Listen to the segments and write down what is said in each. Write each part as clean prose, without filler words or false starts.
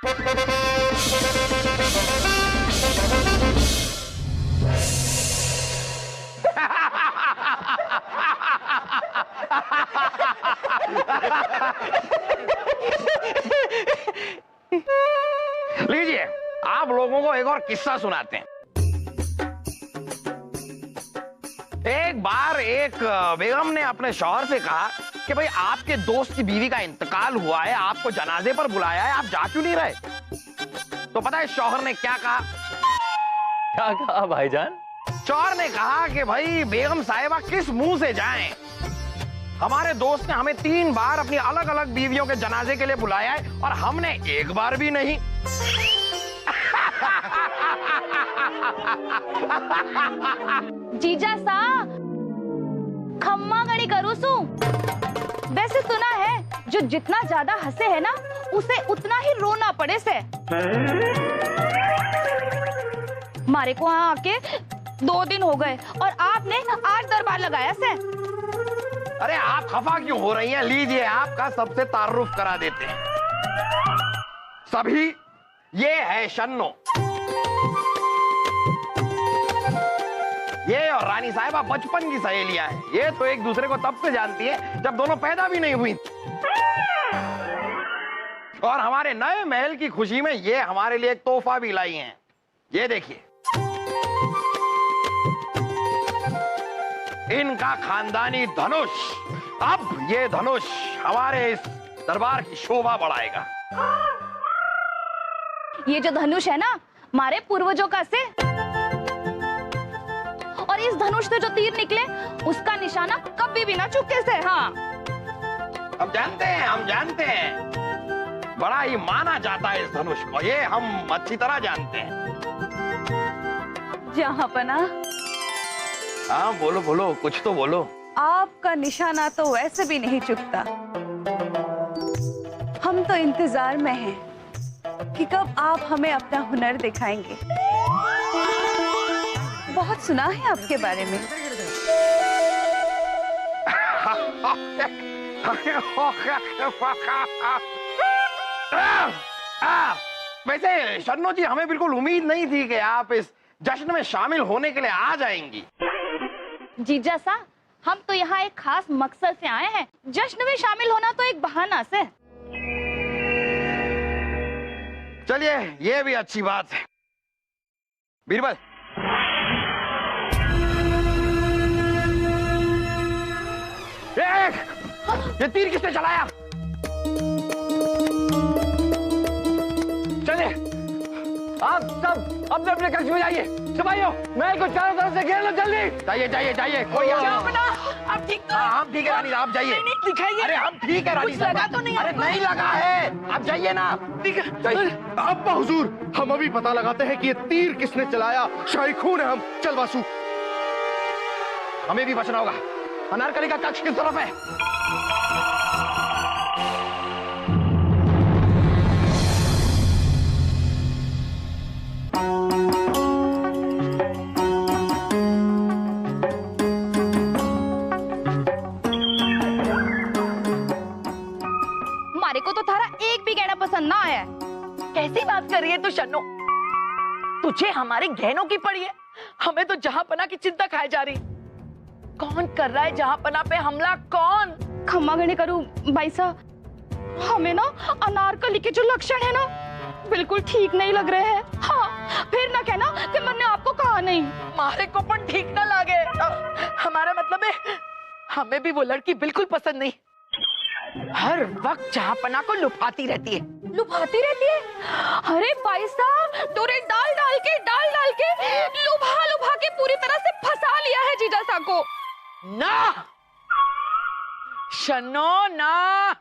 लीजिए, आप लोगों को एक और किस्सा सुनाते हैं। एक बार एक बेगम ने अपने शौहर से कहा कि भाई आपके दोस्त की बीवी का इंतकाल हुआ है, आपको जनाजे पर बुलाया है, आप जा क्यों नहीं रहे? तो पता है शौहर ने क्या कहा? क्या कहा भाईजान? शौहर ने कहा कि भाई बेगम साहिबा किस मुंह से जाएं? हमारे दोस्त ने हमें 3 बार अपनी अलग अलग बीवियों के जनाजे के लिए बुलाया है और हमने एक बार भी नहीं। जीजा सा खम्मा गणी करू सू। वैसे सुना है जो जितना ज्यादा हंसे है ना उसे उतना ही रोना पड़े से। मारे को यहाँ आके 2 दिन हो गए और आपने आज दरबार लगाया से। अरे आप खफा क्यों हो रही हैं? लीजिए आपका सबसे तारुफ करा देते हैं। सभी ये है शन्नो, ये और रानी साहिबा बचपन की सहेलियां हैं। ये तो एक दूसरे को तब से जानती है जब दोनों पैदा भी नहीं हुई। और हमारे नए महल की खुशी में ये हमारे लिए एक तोहफा भी लाई हैं। ये देखिए, इनका खानदानी धनुष। अब ये धनुष हमारे इस दरबार की शोभा बढ़ाएगा। ये जो धनुष है ना हमारे पूर्वजों का से, और इस धनुष से जो तीर निकले उसका निशाना कभी भी ना चूके से। हाँ हम जानते हैं, बड़ा ही माना जाता है इस धनुष को, ये हम अच्छी तरह जानते हैं। जहाँ पना। हाँ बोलो बोलो, कुछ तो बोलो। आपका निशाना तो वैसे भी नहीं चुकता। हम तो इंतजार में हैं कि कब आप हमें अपना हुनर दिखाएंगे। बहुत सुना है आपके बारे में। वैसे शन्नो जी, हमें बिल्कुल उम्मीद नहीं थी कि आप इस जश्न में शामिल होने के लिए आ जाएंगी। जीजा सा, हम तो यहाँ एक खास मकसद से आए हैं। जश्न में शामिल होना तो एक बहाना से। चलिए, ये भी अच्छी बात है। बीरबल, ये तीर किसने चलाया? चलिए, आप सब अपने अपने कक्ष में जाइए। सिपाहियों, महल को चारों तरफ से घेर लो, जल्दी। जाइए। कोई आप ठीक तो? हम ठीक है रानी साहब, जाइए। दिखाइए। अरे हम ठीक है रानी साहब। लगा तो नहीं? अरे नहीं लगा है, आप जाइए ना। ठीक है। अब्बा हुजूर, हम अभी पता लगाते हैं कि ये तीर किसने चलाया। शाही खून है हम। चल वासु, हमें भी बचना होगा। अनारकली का कक्ष किस तरफ है? मारे को तो थारा एक भी गहना पसंद ना आया। कैसी बात कर रही है तू शन्नो? तुझे हमारे गहनों की पड़ी है? हमें तो जहांपना की चिंता खाई जा रही। कौन कर रहा है जहांपना पे हमला? कौन? खम्मा गणी करूं भाई साहब, हमें ना अनारकली के जो लक्षण है ना बिल्कुल ठीक नहीं लग रहे हैं। हाँ, फिर ना कहना कि मैंने आपको कहा नहीं। मारे को पण ठीक ना लगे। हमारा मतलब है हमें भी वो लड़की बिल्कुल पसंद नहीं। हर वक्त जहांपना को लुभाती रहती है। लुभाती रहती है? अरे भाई साहब, तूने डाल डाल के लुभा के पूरी तरह से फंसा लिया है जीजा सा को। ना शन्नो, ना,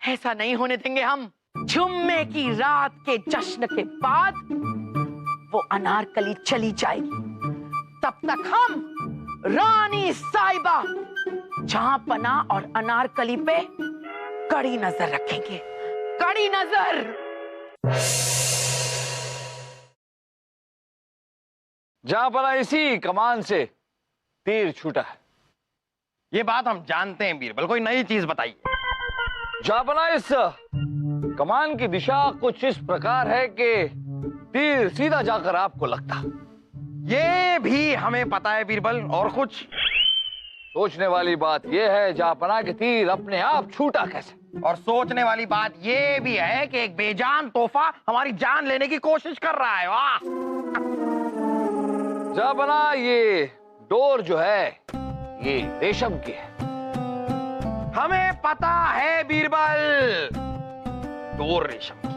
ऐसा नहीं होने देंगे हम। जुम्मे की रात के जश्न के बाद वो अनारकली चली जाएगी। तब तक हम रानी साहिबा जहांपना और अनारकली पे कड़ी नजर रखेंगे। कड़ी नजर। जहांपना इसी कमान से तीर छूटा है। ये बात हम जानते हैं बीरबल, कोई नई चीज बताइए। जहांपना इस कमान की दिशा कुछ इस प्रकार है कि तीर सीधा जाकर आपको लगता। ये भी हमें पता है बीरबल, और कुछ? सोचने वाली बात यह है जहाँपना के तीर अपने आप छूटा कैसे। और सोचने वाली बात ये भी है कि एक बेजान तोहफा हमारी जान लेने की कोशिश कर रहा है। वाह! जहाँपना ये डोर जो है ये रेशम की है। हमें पता है बीरबल, डोर रेशम की।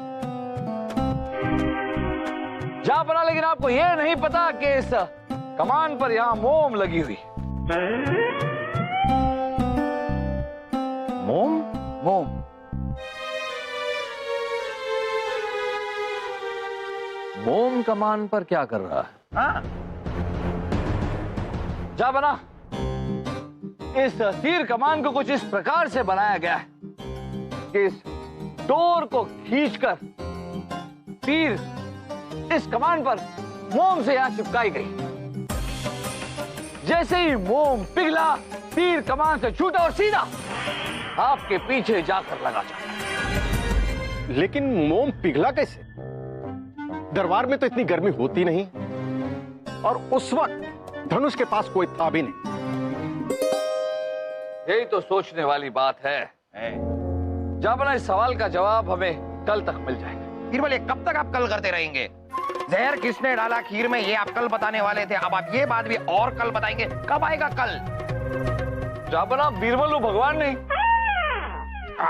जहाँपना लेकिन आपको यह नहीं पता कि इस कमान पर यहां मोम लगी हुई। मोम? मोम। मोम कमान पर क्या कर रहा है? हाँ? जहाँपना इस तीर कमान को कुछ इस प्रकार से बनाया गया है कि इस डोर को खींचकर तीर इस कमान पर मोम से यहां चिपकाई गई। जैसे ही मोम पिघला, तीर कमान से छूटा और सीधा आपके पीछे जाकर लगा जाता। लेकिन मोम पिघला कैसे? दरबार में तो इतनी गर्मी होती नहीं, और उस वक्त धनुष के पास कोई था भी नहीं। यही तो सोचने वाली बात है। जहाँपना इस सवाल का जवाब हमें कल तक मिल जाएगा। बीरबल, ये कब तक आप कल करते रहेंगे? जहर किसने डाला खीर में, ये आप कल बताने वाले थे। अब आप ये बात भी और कल बताएंगे। कब आएगा कल? जहाँपना बीरबल हो भगवान नहीं,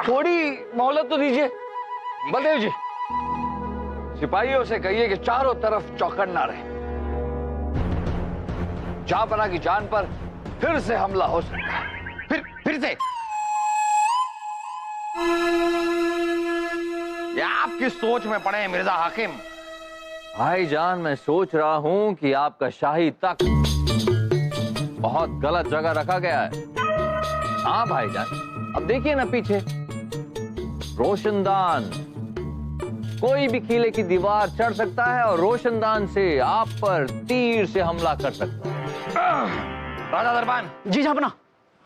थोड़ी मोहलत तो दीजिए। बलदेव जी, सिपाहियों से कहिए कि चारों तरफ चौकन्ना रहे। जहाँपना की जान पर फिर से हमला हो सकता है। फिर से? ये आपकी सोच में पड़े हैं मिर्जा हाकिम। भाईजान, मैं सोच रहा हूं कि आपका शाही तख्त बहुत गलत जगह रखा गया है। हाँ भाईजान, अब देखिए ना पीछे रोशनदान। कोई भी किले की दीवार चढ़ सकता है और रोशनदान से आप पर तीर से हमला कर सकता है। राजा दरबान जी जहाँपना।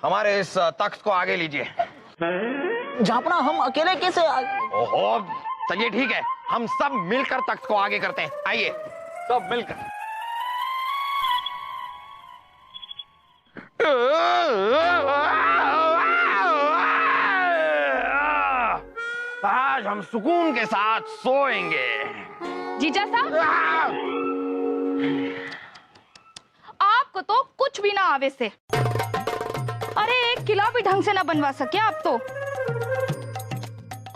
हमारे इस तख्त को आगे लीजिए। जहाँपना हम अकेले कैसे ओहो, चलिए ठीक है, हम सब मिलकर तख्त को आगे करते हैं। आइए सब मिलकर। आज हम सुकून के साथ सोएंगे। जीजा साहब, आपको तो कुछ भी ना आवे से। अरे एक किला भी ढंग से ना बनवा सके आप तो।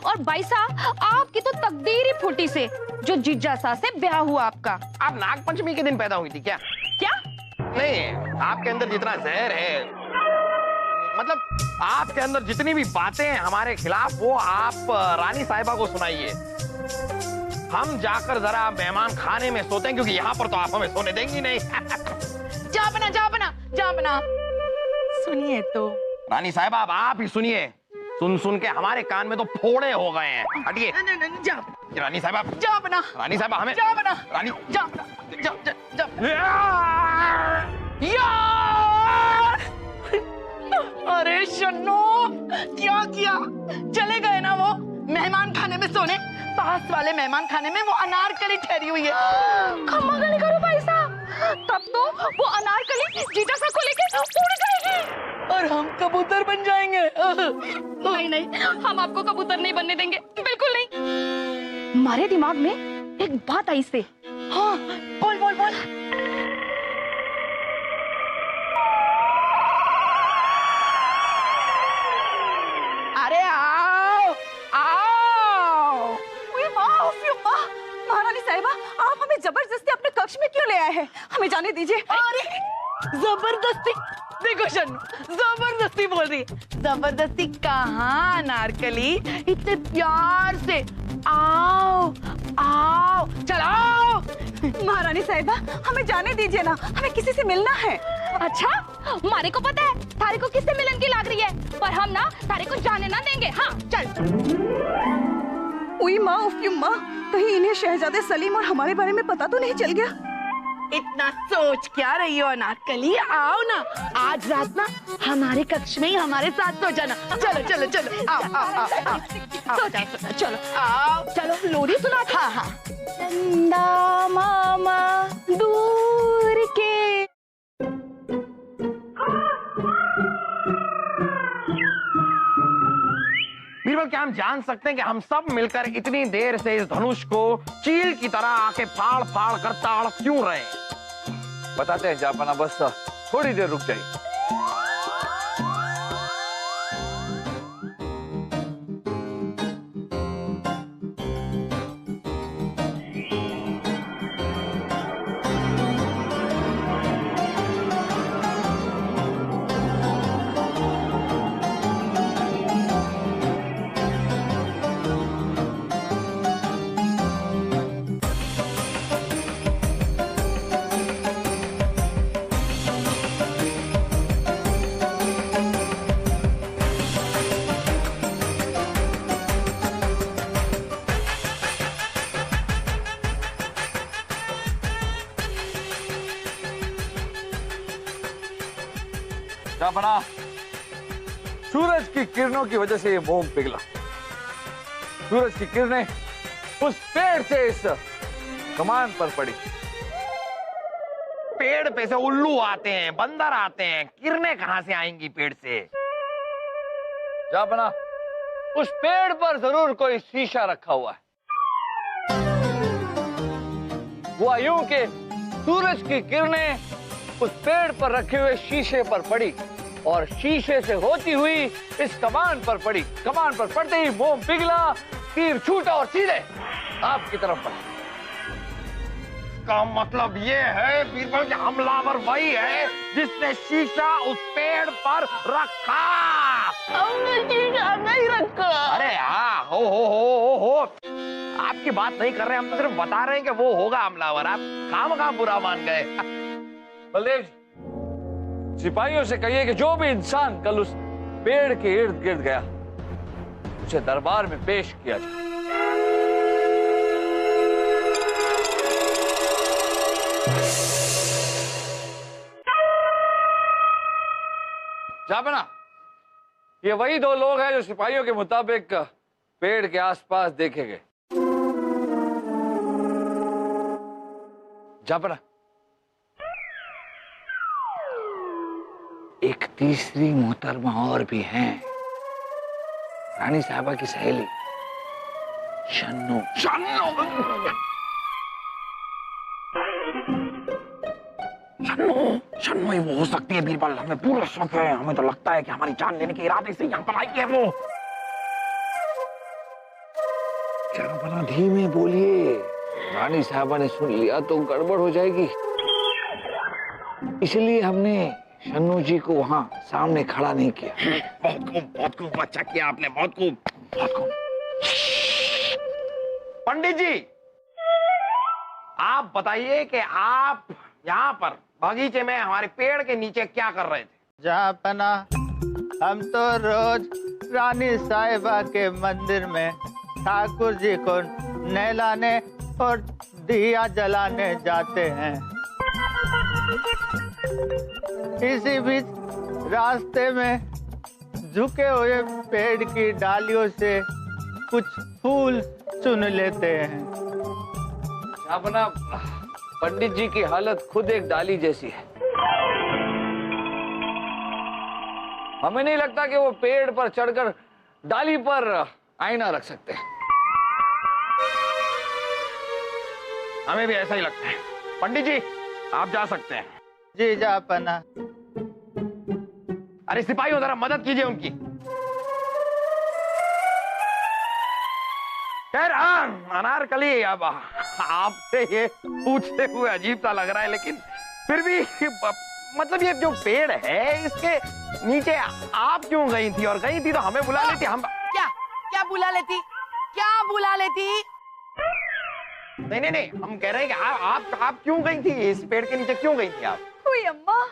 और भाई साहब, आपकी तो तकदीर ही फूटी से जो जीजा साहब से ब्याह हुआ आपका। आप नागपंचमी के दिन पैदा हुई थी क्या? क्या? नहीं, आपके अंदर जितना जहर है, मतलब आपके अंदर जितनी भी बातें हैं हमारे खिलाफ, वो आप रानी साहिबा को सुनाइए। हम जाकर जरा मेहमान खाने में सोते हैं, क्योंकि यहाँ पर तो आप हमें सोने देंगी नहीं। जहाँपना जहाँपना जहाँपना, सुनिए तो। रानी साहिबा, अब आप ही सुनिए। सुन सुन के हमारे कान में तो फोड़े हो गए हैं। हटिए। रानी साहिबा, जहाँपना रानी साहिबा, हमें जहाँपना रानी यार! अरे शन्नो, क्या किया? चले गए ना वो मेहमान खाने में सोने। पास वाले मेहमान खाने में वो अनारकली ठहरी हुई है। खम्मा गली करो भाई साहब, तब तो वो अनारकली जीजा साहब को लेके उड़ जाएगी और हम कबूतर बन जाएंगे। नहीं नहीं, हम आपको कबूतर नहीं बनने देंगे, बिल्कुल नहीं। हमारे दिमाग में एक बात आई से। हाँ, बोल बोल बोल। अरे आओ आओ। महारानी साहिबा, आप हमें जबरदस्ती अपने कक्ष में क्यों ले आए हैं? हमें जाने दीजिए। अरे जबरदस्ती? देखो शन्नू, जबरदस्ती बोल रही है। जबरदस्ती कहाँ अनारकली, इतने प्यार से आओ आओ, चलाओ। महारानी साहिबा, हमें जाने दीजिए ना, हमें किसी से मिलना है। अच्छा, मारे को पता है थारे को किससे मिलन की लाग रही है, पर हम ना थारे को जाने ना देंगे। हाँ चल। उई माँ, उफ माँ, कहीं इन्हें शहजादे सलीम और हमारे बारे में पता तो नहीं चल गया? इतना सोच क्या रही हो अनारकली? आओ ना, आज रात ना हमारे कक्ष में ही हमारे साथ सो जाना। चलो चलो चलो, आओ आओ आओ, आओ। सो जाओ, चलो आओ, चलो लोरी सुना। हाँ हाँ। चंदा मामा दूर के बीरबल, क्या हम जान सकते हैं कि हम सब मिलकर इतनी देर से इस धनुष को चील की तरह आके फाड़ फाड़ कर ताड़ क्यों रहे हैं? बताते हैं जापाना, बस थोड़ी देर रुक जाइए। जापाना, सूरज की किरणों की वजह से ये मोम पिघला। सूरज की किरणें उस पेड़ से इस कमान पर पड़ी। पेड़ पे से उल्लू आते हैं, बंदर आते हैं, किरणें कहां से आएंगी पेड़ से? जापाना, उस पेड़ पर जरूर कोई शीशा रखा हुआ है। हुआ यूं कि सूरज की किरणें उस पेड़ पर रखे हुए शीशे पर पड़ी और शीशे से होती हुई इस कमान पर पड़ी। कमान पर पड़ते ही मोम पिघला, तीर छूटा और सीधे आपकी तरफ पड़ा। का मतलब ये है बीरबल कि हमलावर वही है जिसने शीशा उस पेड़ पर रखा। हमने शीशा नहीं रखा। अरे हाँ, हो। आपकी बात नहीं कर रहे, हम तो सिर्फ बता रहे हैं कि वो होगा हमलावर। आप खामखा बुरा मान गए। बलदेव जी, सिपाहियों से कहिए कि जो भी इंसान कल उस पेड़ के इर्द गिर्द गया उसे दरबार में पेश किया जाए। जापाना, ये वही दो लोग हैं जो सिपाहियों के मुताबिक पेड़ के आसपास देखे गए। जापाना, एक तीसरी मोहतरमा और भी हैं, रानी साहबा की सहेली शन्नू। शन्नू ही वो हो सकती है बीरबल। हमें पूरा शक है, हमें तो लगता है कि हमारी जान लेने के इरादे से यहाँ पर आई है वो। जापाना, धीमे बोलिए, रानी साहबा ने सुन लिया तो गड़बड़ हो जाएगी। इसलिए हमने शन्नू जी को वहां सामने खड़ा नहीं किया। बहुत खूब, अच्छा किया आपने, बहुत खूब। पंडित जी, आप बताइए कि आप यहाँ पर बगीचे में हमारे पेड़ के नीचे क्या कर रहे थे? जापाना, हम तो रोज रानी साहिबा के मंदिर में ठाकुर जी को नहलाने और दिया जलाने जाते हैं। इसी बीच रास्ते में झुके हुए पेड़ की डालियों से कुछ फूल चुन लेते हैं। जापाना, पंडित जी की हालत खुद एक डाली जैसी है। हमें नहीं लगता कि वो पेड़ पर चढ़कर डाली पर आईना रख सकते हैं। हमें भी ऐसा ही लगता है। पंडित जी, आप जा सकते हैं। जी जापाना। अरे सिपाहियों, जरा मदद कीजिए उनकी। खैर, अनारकली, अब आपसे ये पूछते हुए अजीब सा लग रहा है, लेकिन फिर भी मतलब ये जो पेड़ है इसके नीचे आप क्यों गई थी? और गई थी तो हमें बुला लेती। हम क्या बुला लेती? क्या बुला लेती? नहीं, हम कह रहे हैं कि आप क्यों गई थी? इस पेड़ के नीचे क्यों गई थी आप? हुई अम्मा,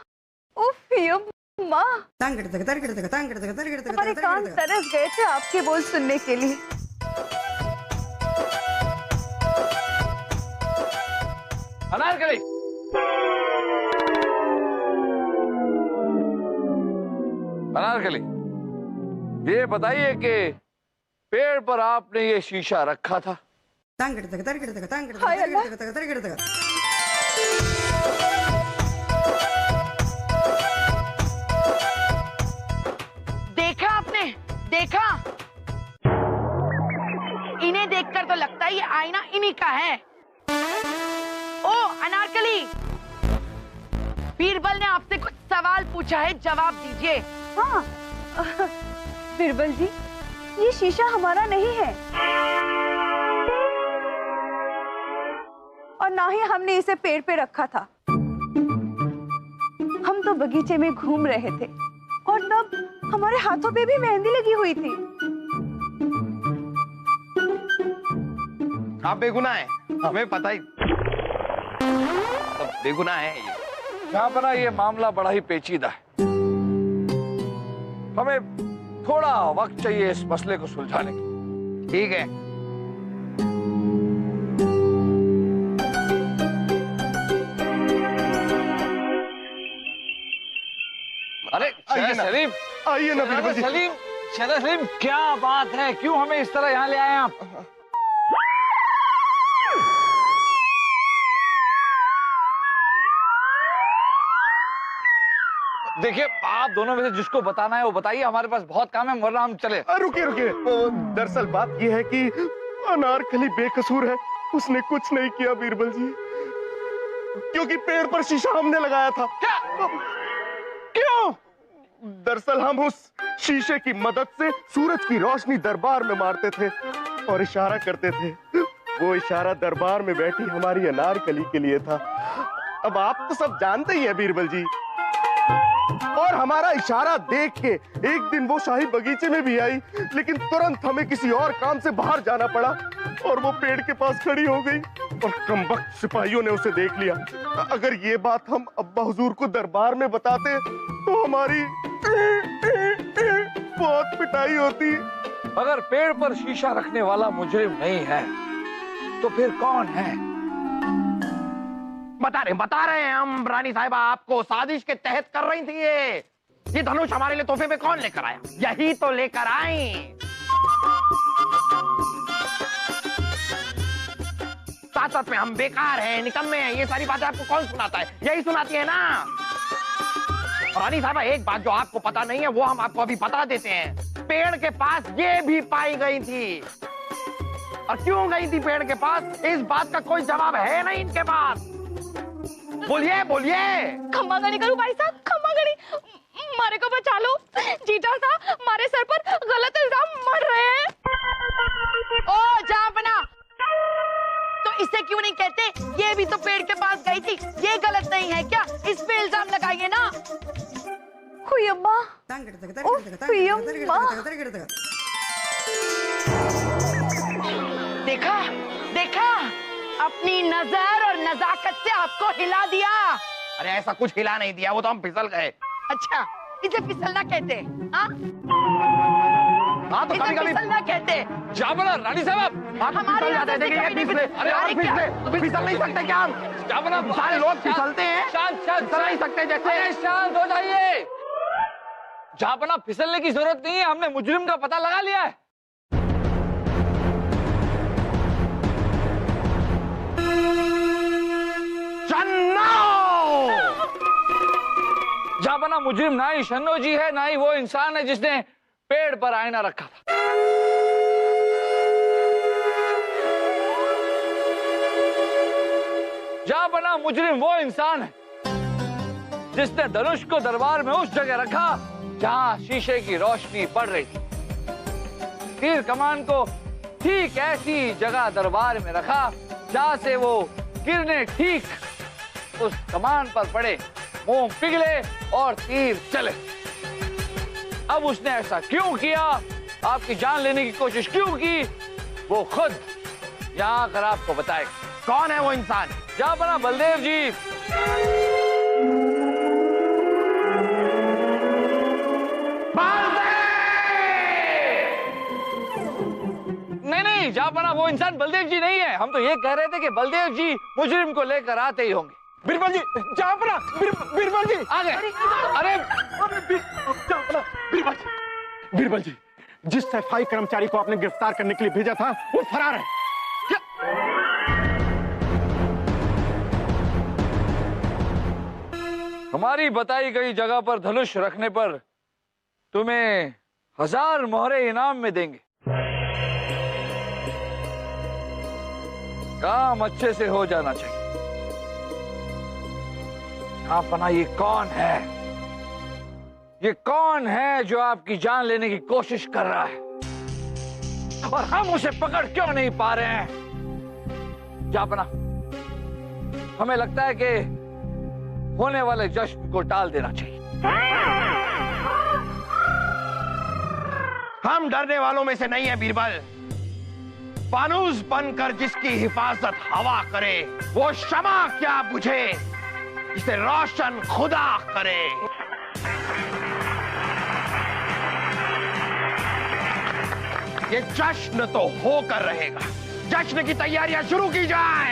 उफ अम्मा, हमारे कान तरस गए थे आपके बोल सुनने के लिए। अनारकली, अनारकली, ये बताइए कि पेड़ पर आपने ये शीशा रखा था? देखा आपने? देखा? इन्हें देखकर तो लगता है ये आईना इन्हीं का है। ओ अनारकली, बीरबल ने आपसे कुछ सवाल पूछा है, जवाब दीजिए। हाँ बीरबल जी, ये शीशा हमारा नहीं है और ना ही हमने इसे पेड़ पे रखा था। हम तो बगीचे में घूम रहे थे और तब हमारे हाथों पे भी मेहंदी लगी हुई थी। आप बेगुनाह हैं, हमें पता ही। तो बेगुनाह है ये। जहापना, ये मामला बड़ा ही पेचीदा है। हमें थोड़ा वक्त चाहिए इस मसले को सुलझाने की। ठीक है। अरे आइए ना। सलीम, आइए ना बीरबल जी। सलीम, सलीम, क्या बात है? क्यों हमें इस तरह यहाँ ले आए आप? देखिए, आप दोनों में से जिसको बताना है वो बताइए, हमारे पास बहुत काम है, वरना हम चले। रुकिए रुकिए, दरअसल बात यह है कि अनारकली बेकसूर है, उसने कुछ नहीं किया बीरबल जी, क्योंकि पेड़ पर शीशा हमने लगाया था। क्या? क्यों? दरअसल हम उस शीशे की मदद से सूरज की रोशनी दरबार में मारते थे और इशारा करते थे। वो इशारा दरबार में बैठी हमारी अनारकली के लिए था। अब आप तो सब जानते ही हैं बीरबल जी। और हमारा इशारा देख के एक दिन वो शाही बगीचे में भी आई, लेकिन तुरंत हमें किसी और काम से बाहर जाना पड़ा और वो पेड़ के पास खड़ी हो गई और कमबख्त सिपाहियों ने उसे देख लिया। अगर ये बात हम अब्बा हुजूर को दरबार में बताते तो हमारी बहुत पिटाई होती। अगर पेड़ पर शीशा रखने वाला मुजरिम नहीं है तो फिर कौन है? बता रहे हैं हम। रानी साहिबा आपको साजिश के तहत कर रही थी। ये धनुष हमारे लिए तोहफे में कौन लेकर आया? यही तो लेकर आई। साथ साथ में हम बेकार हैं, निकम्मे हैं, ये सारी बातें आपको कौन सुनाता है? यही सुनाती है ना। रानी साहिबा, एक बात जो आपको पता नहीं है वो हम आपको अभी बता देते हैं। पेड़ के पास ये भी पाई गई थी। और क्यों गई थी पेड़ के पास, इस बात का कोई जवाब है नहीं इनके पास। बोलिए बोलिए। खम्मा गणी करूं भाई साहब, खम्मा गणी, मारे को बचा लो। जीजा साहब, हमारे सर पर गलत इल्जाम मर रहे हैं। ओ जहापना, तो इसे क्यों नहीं कहते ये भी तो पेड़ के पास गई थी? ये गलत नहीं है क्या? इस पे इल्जाम लगाइए ना। हुई अम्मा, हुई अम्मा। देखा देखा, अपनी नजर और नजाकत से आपको हिला दिया। अरे ऐसा कुछ हिला नहीं दिया, वो तो हम फिसल गए। अच्छा, इसे फिसलना कहते हैं? हाँ, तो कभी कभी फिसलना कहते हैं। जाबना, रानी साहब, हमारे फिसल जाते हैं। देखिए, ये फिसले। अरे और फिसल नहीं सकते क्या हम? जाबना, सारे लोग फिसलते हैं, शांत फिसल नहीं सकते जैसे। शांत हो जाइए। जाबना, फिसलने की जरूरत नहीं है, हमने मुजरिम का पता लगा लिया है। जाबना, मुजरिम ना ही शन्नो जी है, ना ही वो इंसान है जिसने पेड़ पर आईना रखा था। जाबना, मुजरिम वो इंसान है जिसने धनुष को दरबार में उस जगह रखा जहां शीशे की रोशनी पड़ रही थी। तीर कमान को ठीक ऐसी जगह दरबार में रखा जहां से वो किरणें ठीक उस कमान पर पड़े, मोम पिघले और तीर चले। अब उसने ऐसा क्यों किया, आपकी जान लेने की कोशिश क्यों की, वो खुद यहाँ आकर आपको बताएगा। कौन है वो इंसान? जाबना, बलदेव जी। नहीं, जाबना, वो इंसान बलदेव जी नहीं है। हम तो ये कह रहे थे कि बलदेव जी मुजरिम को लेकर आते ही होंगे। बीरबल जी जापना, बीरबल जी आ गए। अरे जापना, बीरबल जी जिस सफाई कर्मचारी को आपने गिरफ्तार करने के लिए भेजा था वो फरार है। हमारी बताई गई जगह पर धनुष रखने पर तुम्हें 1000 मोहरे इनाम में देंगे। काम अच्छे से हो जाना चाहिए। अपना ये कौन है? ये कौन है जो आपकी जान लेने की कोशिश कर रहा है और हम उसे पकड़ क्यों नहीं पा रहे हैं? जापना, हमें लगता है कि होने वाले जश्न को टाल देना चाहिए। हम डरने वालों में से नहीं है बीरबल। फानूस बनकर जिसकी हिफाजत हवा करे वो शमा क्या बुझे जिसे रोशन खुदा करे। ये जश्न तो होकर रहेगा। जश्न की तैयारियां शुरू की जाए।